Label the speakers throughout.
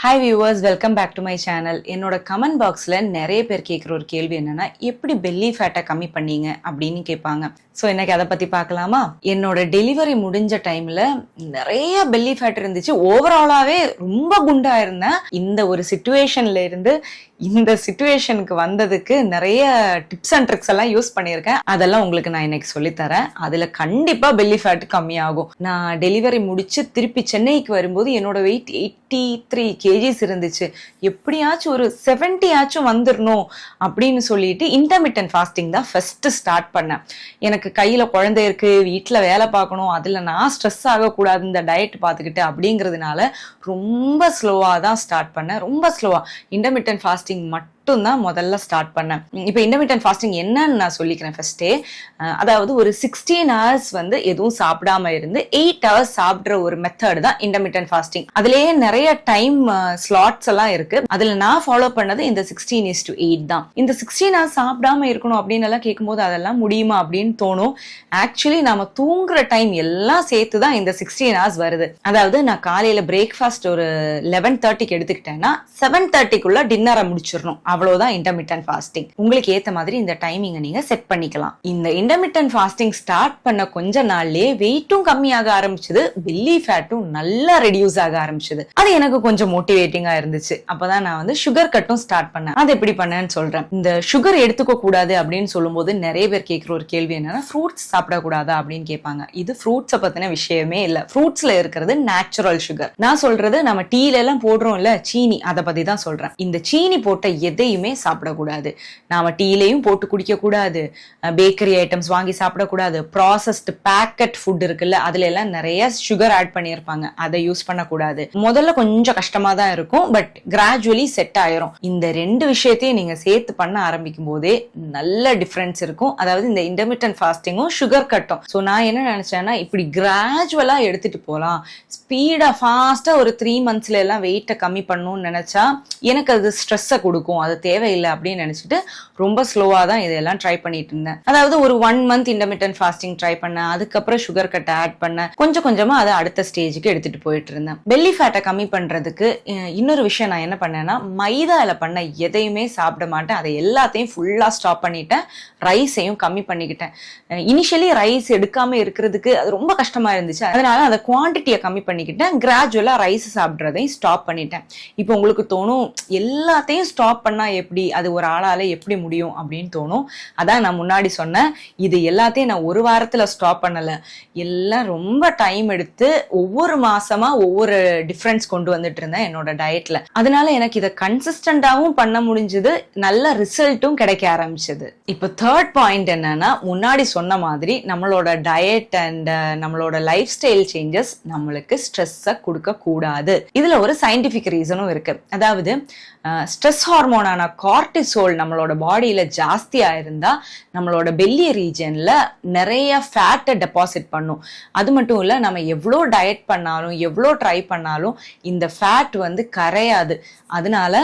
Speaker 1: Hi viewers, welcome back to my channel. என்னோட comment பாக்ஸில் நிறைய பேர் கேட்குற ஒரு கேள்வி என்னன்னா, எப்படி பெல்லி ஃபேட்டை கம்மி பண்ணீங்க அப்படின்னு கேட்பாங்க. ஸோ இன்னைக்கு அதை பற்றி பார்க்கலாமா? என்னோட டெலிவரி முடிஞ்ச டைமில் நிறைய பெல்லி ஃபேட் இருந்துச்சு. ஓவராலாகவே ரொம்ப குண்டா இருந்தேன். இந்த ஒரு சிச்சுவேஷன்ல இருந்து இந்த சிச்சுவேஷனுக்கு வந்ததுக்கு நிறைய டிப்ஸ் அண்ட் ட்ரிக்ஸ் எல்லாம் யூஸ் பண்ணியிருக்கேன். அதெல்லாம் உங்களுக்கு நான் இன்னைக்கு சொல்லித்தரேன். அதில் கண்டிப்பாக பெல்லி ஃபேட் கம்மியாகும். நான் டெலிவரி முடிச்சு திருப்பி சென்னைக்கு வரும்போது என்னோட வெயிட் 83 kgs இருந்துச்சு. எப்படியாச்சும் ஒரு 70 ஆச்சும் வந்துடணும் அப்படின்னு சொல்லிட்டு இன்டர்மிட்டன்ட் ஃபாஸ்டிங் தான் ஃபர்ஸ்ட் ஸ்டார்ட் பண்ணேன். எனக்கு கையில குழந்தை இருக்கு, வீட்டுல வேலை பார்க்கணும், அதுல நான் ஸ்ட்ரெஸ் ஆகக்கூடாது இந்த டயட் பார்த்துக்கிட்டு அப்படிங்கிறதுனால ரொம்ப ஸ்லோவா தான் ஸ்டார்ட் பண்ணேன். ரொம்ப ஸ்லோவா இன்டர்மிட்டன்ட் ஃபாஸ்டிங் மட்டும் தான் முதல்ல ஸ்டார்ட் பண்ணேன். இப்போ இன்டர்மிட்டன்ட் ஃபாஸ்டிங் என்னன்னு நான் சொல்லிக்கிறேன் ஃபர்ஸ்டே. அதாவது ஒரு 16 hours வந்து எதுவும் சாப்பிடாம இருந்து 8 hours சாப்பிடுற ஒரு மெத்தட் தான் இன்டர்மிட்டன்ட் ஃபாஸ்டிங். அதுலயே நிறைய டைம் ஸ்லாட்ஸ் எல்லாம் இருக்கு. அதுல நான் ஃபாலோ பண்ணது இந்த 16:8 தான். இந்த 16 hours சாப்பிடாம இருக்கணும் அப்படின்னு எல்லாம் கேட்கும்போது அதெல்லாம் முடியுமா அப்படின்னு தோணும். ஆக்சுவலி நாம தூங்குற டைம் எல்லாம் சேர்த்து தான் இந்த 16 hours வருது. அதாவது நான் காலையில பிரேக்ஃபாஸ்ட் ஒரு 11:30க்கு எடுத்துக்கிட்டேன்னா 7:30க்குள்ள டின்னரை முடிச்சிடணும். அவ்வளவுதான் இன்டர்மிட்டன்ட் ஃபாஸ்டிங். உங்களுக்கு ஏத்த மாதிரி இந்த டைமிங்கை நீங்க செட் பண்ணிக்கலாம். இந்த இன்டர்மிட்டன்ட் ஃபாஸ்டிங் ஸ்டார்ட் பண்ண கொஞ்ச நாள்லயே வெயிட்டும் கம்மியாக ஆரம்பிச்சது, பெல்லி ஃபேட்டும் நல்லா ரெடியூஸ் ஆக ஆரம்பிச்சது. அது எனக்கு கொஞ்சம் மோட்டிவேட்டிங்கா இருந்துச்சு. அப்பதான் நான் வந்து சுகர் கட்டும் ஸ்டார்ட் பண்ணேன். அது எப்படி பண்ணேன்னு சொல்றேன். இந்த சுகர் எடுத்துக்க கூடாது அப்படின்னு சொல்லும்போது நிறைய பேர் கேட்கிற ஒரு கேள்வி என்னன்னா, ஃப்ரூட்ஸ் சாப்பிடக்கூடாதா அப்படின்னு கேட்பாங்க. இது ஃப்ரூட்ஸை பத்தின விஷயமே இல்ல. ஃப்ரூட்ஸ்ல இருக்கிறது நேச்சுரல் சுகர். நான் சொல்றது நம்ம டீல எல்லாம் போடுறோம் இல்ல சீனி, அதை பத்தி தான் சொல்றேன். இந்த சீனி போட்ட எதையுமே சாப்பிடக்கூடாது. நாம டீலையும் போட்டு குடிக்க கூடாது, பேக்கரி ஐட்டம்ஸ் வாங்கி சாப்பிடக்கூடாது, ப்ராசஸ்டு பேக்கெட் ஃபுட் இருக்குல்ல அதுல எல்லாம் நிறைய சுகர் ஆட் பண்ணியிருப்பாங்க, அதை யூஸ் பண்ணக்கூடாது. முதல்ல கொஞ்சம் கஷ்டமா தான் இருக்கும், பட் கிராஜுவலி செட் ஆயிரும். இந்த ரெண்டு விஷயத்தையும் நீங்க சேர்த்து பண்ண ஆரம்பிக்கும் போதே நல்ல டிஃபரன்ஸ் இருக்கும். அதாவது இந்த இன்டர்மிட்டன்ட் ஃபாஸ்டிங்கும் சுகர் கட்டும். ஸோ நான் என்ன நினைச்சேன்னா, இப்படி கிராஜுவலா எடுத்துட்டு போகலாம், ஸ்பீடா ஃபாஸ்டா ஒரு 3 monthsல எல்லாம் வெயிட்டை கம்மி பண்ணணும்னு நினைச்சா எனக்கு அது ஸ்ட்ரெஸ்ஸை கொடுக்கும், அது தேவையில்லை அப்படின்னு நினைச்சிட்டு ரொம்ப ஸ்லோவா தான் இதெல்லாம் ட்ரை பண்ணிட்டு இருந்தேன். அதாவது ஒரு 1 month இன்டர்மிட்டன்ட் ஃபாஸ்டிங் ட்ரை பண்ணேன். அதுக்கப்புறம் சுகர் கட்டை ஆட் பண்ணேன். கொஞ்சம் கொஞ்சமா அதை அடுத்த ஸ்டேஜுக்கு எடுத்துட்டு போயிட்டு இருந்தேன். பெல்லி ஃபேட்டை கம்மி பண்றதுக்கு இன்னொரு விஷயம் நான் என்ன பண்ணேன்னா, மைதால பண்ண எதையுமே சாப்பிட மாட்டேன். அதை எல்லாத்தையும் ஃபுல்லா ஸ்டாப் பண்ணிட்டேன். ரைஸையும் கம்மி பண்ணிக்கிட்டேன். இனிஷியலி ரைஸ் எடுக்காம இருக்கிறதுக்கு அது ரொம்ப கஷ்டமா இருந்துச்சு. அதனால அந்த குவான்டிட்டியை கம்மி பண்ணிக்கிட்டேன். கிராஜுவலா ரைஸ் சாப்பிட்றதையும் ஸ்டாப் பண்ணிட்டேன். இப்போ உங்களுக்கு தோணும், எல்லாத்தையும் ஸ்டாப் பண்ணா எப்படி, அது ஒரு ஆளால எப்படி முடியும் அப்படின்னு தோணும். அதான் நான் முன்னாடி சொன்னேன், இது எல்லாத்தையும் நான் ஒரு வாரத்துல ஸ்டாப் பண்ணல. எல்லாம் ரொம்ப டைம் எடுத்து ஒவ்வொரு மாசமா ஒவ்வொரு டிஃபரன்ஸ் கொண்டு வந்துட்டு இருந்தேன் என்னோட டயட்ல. அதனால எனக்கு இதை கன்சிஸ்டன்டாவும் பண்ண முடிஞ்சது, நல்ல ரிசல்ட்டும் கிடைக்க ஆரம்பிச்சது. இப்போ தேர்ட் பாயிண்ட் என்னன்னா, முன்னாடி சொன்ன மாதிரி நம்மளோட டயட் அண்ட் நம்மளோட லைஃப் ஸ்டைல் சேஞ்சஸ் நம்மளுக்கு ஸ்ட்ரெஸ்ஸை கொடுக்க கூடாது. இதுல ஒரு சயின்டிபிக் ரீசனும் இருக்கு. அதாவது ஸ்ட்ரெஸ் ஹார்மோனான கார்டிசோல் நம்மளோட பாடியில ஜாஸ்தியா இருந்தா நம்மளோட பெல்லி ரீஜன்ல நிறைய ஃபேட்டை டெபாசிட் பண்ணும். அது மட்டும் இல்ல, நம்ம எவ்வளோ டயட் பண்ணாலும் எவ்வளோ ட்ரை பண்ணாலும் இந்த ஃபேட் வந்து கரையாது. அதனால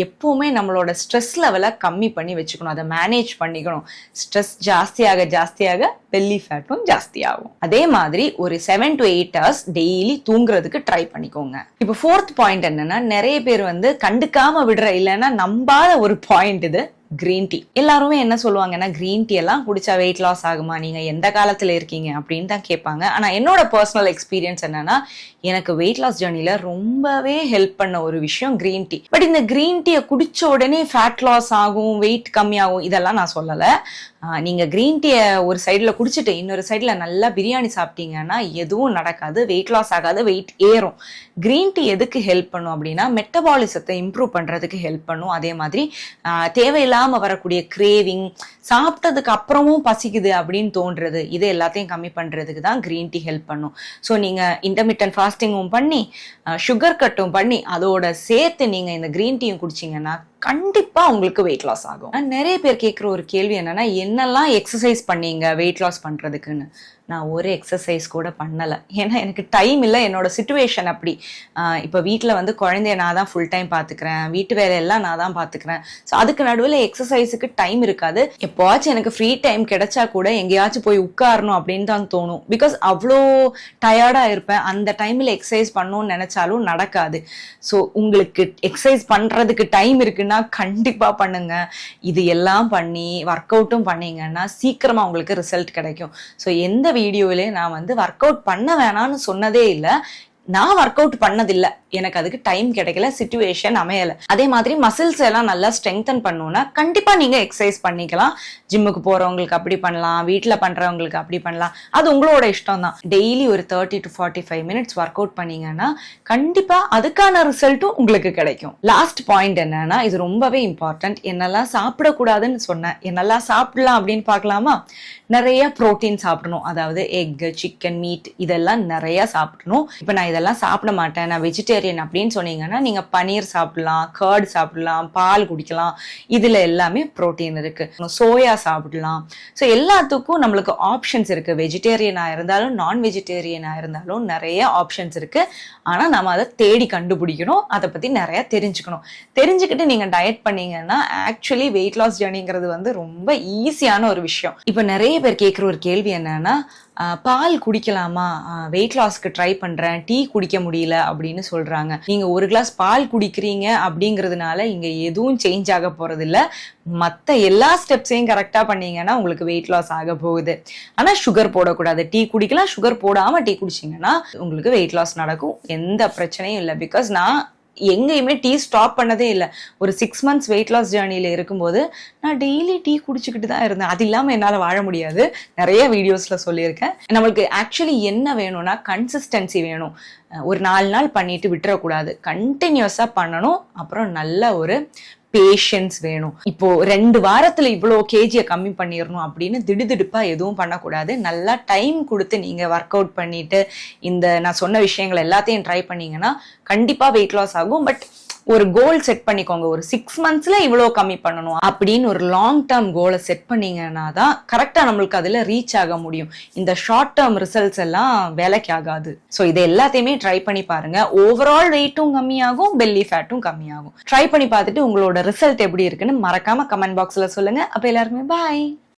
Speaker 1: எப்பவுமே நம்மளோட ஸ்ட்ரெஸ் லெவலை கம்மி பண்ணி வச்சுக்கணும், அதை மேனேஜ் பண்ணிக்கணும். ஸ்ட்ரெஸ் ஜாஸ்தியாக ஜாஸ்தியாக பெல்லி ஃபேட்டும் ஜாஸ்தியாகும். அதே மாதிரி ஒரு 7 to 8 hours டெய்லி தூங்குறதுக்கு ட்ரை பண்ணிக்கோங்க. இப்போ 4th பாயிண்ட் என்னன்னா, நிறைய பேர் வந்து கண்டுக்காம விடுற, இல்லைன்னா நம்பாத ஒரு பாயிண்ட் இது, கிரீன் டீ. எல்லாருமே என்ன சொல்லுவாங்கன்னா, கிரீன் டீ எல்லாம் குடிச்சா வெயிட் லாஸ் ஆகுமா, நீங்க எந்த காலத்துல இருக்கீங்க அப்படின்னு தான் கேட்பாங்க. ஆனா என்னோட பர்சனல் எக்ஸ்பீரியன்ஸ் என்னன்னா, எனக்கு வெயிட் லாஸ் ஜர்னில ரொம்பவே ஹெல்ப் பண்ண ஒரு விஷயம் கிரீன் டீ. பட் இந்த கிரீன் டீயை குடிச்ச உடனே ஃபேட் லாஸ் ஆகும், வெயிட் கம்மியாகும், இதெல்லாம் நான் சொல்லல. நீங்க கிரீன் டீயை ஒரு சைட்ல குடிச்சிட்டு இன்னொரு சைட்ல நல்லா பிரியாணி சாப்பிட்டீங்கன்னா எதுவும் நடக்காது, வெயிட் லாஸ் ஆகாது, வெயிட் ஏறும். கிரீன் டீ எதுக்கு ஹெல்ப் பண்ணும் அப்படின்னா, மெட்டபாலிசத்தை இம்ப்ரூவ் பண்றதுக்கு ஹெல்ப் பண்ணும். அதே மாதிரி தேவையில்லாம வரக்கூடிய கிரேவிங், சாப்பிட்டதுக்கு அப்புறமும் பசிக்குது அப்படின்னு தோன்றது, இது எல்லாத்தையும் கம்மி பண்றதுக்கு தான் கிரீன் டீ ஹெல்ப் பண்ணும். ஸோ நீங்க இன்டர்மிட்டன்ட் ஃபாஸ்டிங்கும் பண்ணி சுகர் கட்டும் பண்ணி அதோட சேர்த்து நீங்க இந்த கிரீன் டீயும் குடிச்சிங்கன்னா கண்டிப்பா உங்களுக்கு வெயிட் லாஸ் ஆகும். நிறைய பேர் கேட்குற ஒரு கேள்வி என்னன்னா, என்னெல்லாம் எக்ஸசைஸ் பண்ணீங்க வெயிட் லாஸ் பண்றதுக்குன்னு. நான் ஒரு எக்ஸசைஸ் கூட பண்ணல. ஏன்னா எனக்கு டைம் இல்ல. என்னோட சிச்சுவேஷன் அப்படி. இப்ப வீட்ல வந்து குழந்தைய நான் தான் ஃபுல் டைம் பாத்துக்கிறேன். வீட்டு வேலையெல்லாம் நான் தான் பாத்துக்கிறேன். ஸோ அதுக்கு நடுவில் எக்ஸசைஸுக்கு டைம் இருக்காது. எப்போவாச்சும் எனக்கு ஃப்ரீ டைம் கிடைச்சா கூட எங்கேயாச்சும் போய் உட்காரணும் அப்படின்னு தான் தோணும். பிகாஸ் அவ்வளோ டயர்டா இருப்பேன். அந்த டைம்ல எக்ஸசைஸ் பண்ணணும்னு நினைச்சாலும் நடக்காது. ஸோ உங்களுக்கு எக்ஸசைஸ் பண்றதுக்கு டைம் இருக்குன்னா கண்டிப்பா பண்ணுங்க. இது எல்லாம் பண்ணி ஒர்க் அவுட்டும் பண்ணீங்கன்னா சீக்கிரமா உங்களுக்கு ரிசல்ட் கிடைக்கும். ஸோ எந்த வீடியோவிலே நான் வந்து ஒர்க் அவுட் பண்ண வேணாம்னு சொன்னதே இல்லை. நான் ஒர்க் அவுட் பண்ணதில்லை. எனக்கு அதுக்கு டைம் கிடைக்கல, சிச்சுவேஷன் அமையல. அதே மாதிரி மசில்ஸ் எல்லாம் நல்லா ஸ்ட்ரெங்தன் பண்ணணும்னா கண்டிப்பா நீங்க எக்ஸசைஸ் பண்ணிக்கலாம். ஜிம்முக்கு போறவங்களுக்கு அப்படி பண்ணலாம், வீட்டுல பண்றவங்களுக்கு அப்படி பண்ணலாம். அது உங்களோட இஷ்டம் தான். டெய்லி ஒரு 30 to 45 மினிட்ஸ் ஒர்க் அவுட் பண்ணீங்கன்னா கண்டிப்பா அதுக்கான ரிசல்ட்டும் உங்களுக்கு கிடைக்கும். லாஸ்ட் பாயிண்ட் என்னன்னா, இது ரொம்பவே இம்பார்ட்டன்ட். என்னெல்லாம் சாப்பிடக்கூடாதுன்னு சொன்னேன், என்னெல்லாம் சாப்பிடலாம் அப்படின்னு பார்க்கலாமா? நிறைய புரோட்டீன் சாப்பிடணும். அதாவது எக், சிக்கன், மீட் இதெல்லாம் நிறைய சாப்பிடணும். இப்ப நான் இதெல்லாம் சாப்பிட மாட்டேன், நான் வெஜிடேரியன் அப்படின்னு சொன்னீங்கன்னா நீங்க பன்னீர் சாப்பிடலாம், கர்ட் சாப்பிடலாம், பால் குடிக்கலாம். இதுல எல்லாமே புரோட்டீன் இருக்கு. சோயா சாப்பிடலாம். ஸோ எல்லாத்துக்கும் நம்மளுக்கு ஆப்ஷன்ஸ் இருக்கு. வெஜிடேரியனா இருந்தாலும் நான் வெஜிடேரியனா இருந்தாலும் நிறைய ஆப்ஷன்ஸ் இருக்கு. ஆனா நம்ம அதை தேடி கண்டுபிடிக்கணும். அதை பத்தி நிறைய தெரிஞ்சுக்கணும். தெரிஞ்சுக்கிட்டு நீங்க டயட் பண்ணீங்கன்னா ஆக்சுவலி வெயிட் லாஸ் ஜர்னிங்கிறது வந்து ரொம்ப ஈஸியான ஒரு விஷயம். இப்ப நிறைய பேர் கேட்குற ஒரு கேள்வி என்னன்னா, பால் குடிக்கலாமா, வெயிட் லாஸ்க்கு ட்ரை பண்றேன், டீ குடிக்க முடியல அப்படின்னு சொல்றாங்க. நீங்க ஒரு கிளாஸ் பால் குடிக்கிறீங்க அப்படிங்கிறதுனால இங்க எதுவும் சேஞ்ச் ஆக போறது இல்ல. மத்த எல்லா ஸ்டெப்ஸையும் கரெக்டா பண்ணீங்கன்னா உங்களுக்கு வெயிட் லாஸ் ஆக போகுது. ஆனா சுகர் போடக்கூடாது. டீ குடிக்கலாம், சுகர் போடாம டீ குடிச்சீங்கன்னா உங்களுக்கு வெயிட் லாஸ் நடக்கும். எந்த பிரச்சனையும் இல்லை. பிகாஸ் நான் எங்கேயுமே டீ ஸ்டாப் பண்ணதே இல்லை. ஒரு 6 months வெயிட் லாஸ் ஜேர்னியில் இருக்கும்போது நான் டெய்லி டீ குடிச்சுக்கிட்டு தான் இருந்தேன். அது இல்லாமல் என்னால் வாழ முடியாது. நிறைய வீடியோஸில் சொல்லியிருக்கேன். நம்மளுக்கு ஆக்சுவலி என்ன வேணும்னா கன்சிஸ்டன்சி வேணும். ஒரு 4 நாள் பண்ணிட்டு விட்டுறக்கூடாது. கண்டினியூஸாக பண்ணணும். அப்புறம் நல்ல ஒரு பேஷன்ஸ் வேணும். இப்போ 2 வாரத்துல இவ்வளோ கேஜியை கம்மி பண்ணிடணும் அப்படின்னு திடுதிடுப்பா எதுவும் பண்ணக்கூடாது. நல்லா டைம் கொடுத்து நீங்க ஒர்க் அவுட் பண்ணிட்டு இந்த நான் சொன்ன விஷயங்கள் எல்லாத்தையும் ட்ரை பண்ணீங்கன்னா கண்டிப்பா வெயிட் லாஸ் ஆகும். பட் ஒரு கோல் செட் பண்ணிக்கோங்க. ஒரு 6 monthsல இவ்வளோ கம்மி பண்ணணும் அப்படின்னு ஒரு லாங் டேர்ம் கோலை செட் பண்ணீங்கன்னா தான் கரெக்டா நம்மளுக்கு அதுல ரீச் ஆக முடியும். இந்த ஷார்ட் டேர்ம் ரிசல்ட்ஸ் எல்லாம் வேலைக்கு ஆகாது. ஸோ இது எல்லாத்தையுமே ட்ரை பண்ணி பாருங்க. ஓவரால் வெயிட்டும் கம்மியாகும், பெல்லி ஃபேட்டும் கம்மியாகும். ட்ரை பண்ணி பார்த்துட்டு உங்களோட ரிசல்ட் எப்படி இருக்குன்னு மறக்காம கமெண்ட் பாக்ஸ்ல சொல்லுங்க. அப்ப எல்லாருக்குமே பாய்.